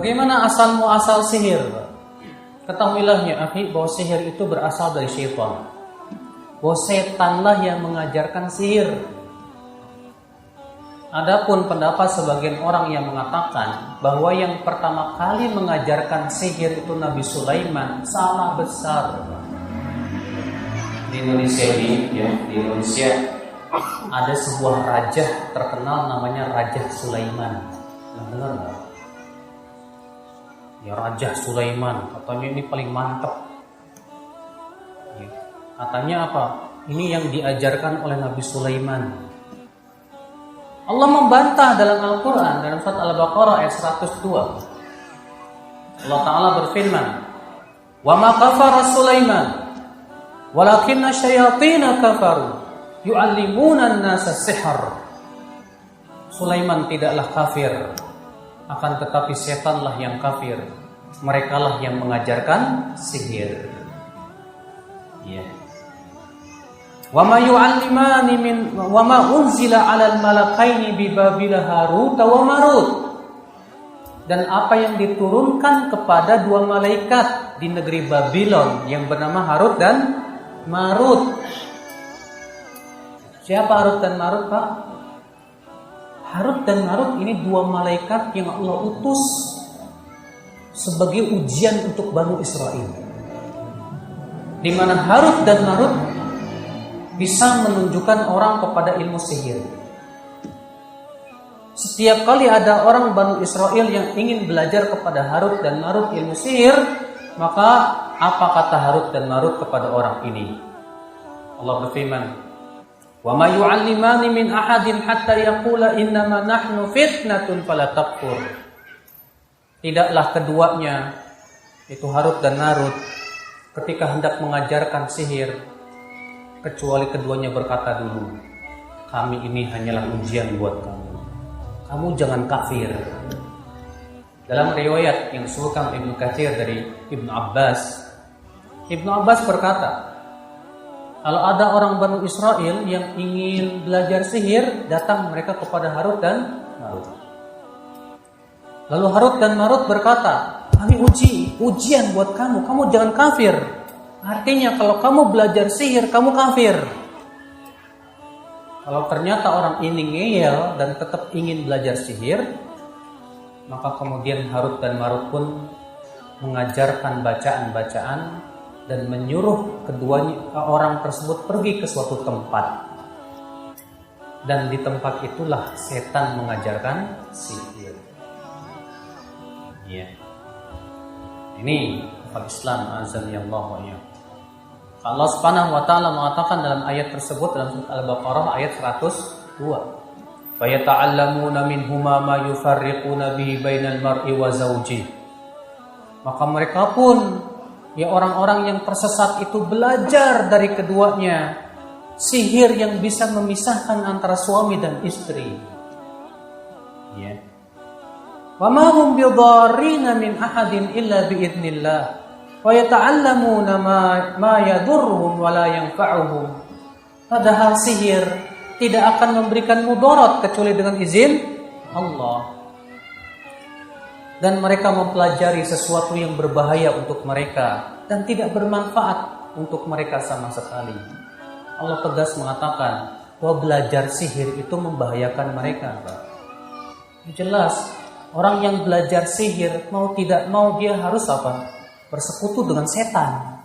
Bagaimana asal muasal sihir? Ketahuilah ya akhi bahwa sihir itu berasal dari syaitan. Bahwa setanlah yang mengajarkan sihir. Adapun pendapat sebagian orang yang mengatakan bahwa yang pertama kali mengajarkan sihir itu Nabi Sulaiman, salah besar. Di Indonesia ini, ya, di Indonesia ada sebuah raja terkenal namanya Raja Sulaiman. Dengar nggak? Ya Raja Sulaiman, katanya ini paling mantap. Ya. Katanya apa? Ini yang diajarkan oleh Nabi Sulaiman. Allah membantah dalam Al-Quran dalam surat Al-Baqarah ayat 102. Allah Ta'ala berfirman, "Wa ma kafara Sulaiman, walakinna syayatina kafaru, yu'allimuna an-nasa sihr." Sulaiman tidaklah kafir, akan tetapi setanlah yang kafir. Merekalah yang mengajarkan sihir. Ya. Wa ma yu'allimani min wa ma unzila 'alal malakaini bi Babil Harut wa Marut. Dan apa yang diturunkan kepada dua malaikat di negeri Babylon yang bernama Harut dan Marut. Siapa Harut dan Marut, Pak? Harut dan Marut ini dua malaikat yang Allah utus sebagai ujian untuk Bani Israel. Di mana Harut dan Marut bisa menunjukkan orang kepada ilmu sihir. Setiap kali ada orang Bani Israel yang ingin belajar kepada Harut dan Marut ilmu sihir, maka apa kata Harut dan Marut kepada orang ini? Allah berfirman, "Wa ma yu'allimani min ahadin hatta yaqula innama nahnu fitnatun fala takfur." Tidaklah keduanya, itu Harut dan Marut, ketika hendak mengajarkan sihir, kecuali keduanya berkata dulu, "Kami ini hanyalah ujian buat kamu. Kamu jangan kafir." Dalam riwayat yang disebutkan Ibnu Katsir dari Ibnu Abbas berkata, kalau ada orang Bani Israel yang ingin belajar sihir, datang mereka kepada Harut dan Marut. Lalu Harut dan Marut berkata, "Kami ujian buat kamu. Kamu jangan kafir." Artinya kalau kamu belajar sihir, kamu kafir. Kalau ternyata orang ini ngeyel dan tetap ingin belajar sihir, maka kemudian Harut dan Marut pun mengajarkan bacaan-bacaan dan menyuruh keduanya orang tersebut pergi ke suatu tempat. Dan di tempat itulah setan mengajarkan sihir. Ya. Ini Islam azan ya Allah wa ya. Allah Subhanahu wa taala mengatakan dalam ayat tersebut dalam surat Al-Baqarah ayat 102. Fa yata'allamuna minhuma ma yufarriquna bihi bainal mar'i wa zawji. Maka mereka pun, ya orang-orang yang tersesat itu belajar dari keduanya sihir yang bisa memisahkan antara suami dan istri. Ya. Wa ma hum bidarrina min ahadin illa biidznillah. Wa yata'allamuna ma yadurruhum wa la yanfa'uhum. Padahal sihir tidak akan memberikan mudarat kecuali dengan izin Allah. Dan mereka mempelajari sesuatu yang berbahaya untuk mereka dan tidak bermanfaat untuk mereka sama sekali. Allah tegas mengatakan bahwa belajar sihir itu membahayakan mereka. Jelas, orang yang belajar sihir mau tidak mau dia harus apa? Bersekutu dengan setan.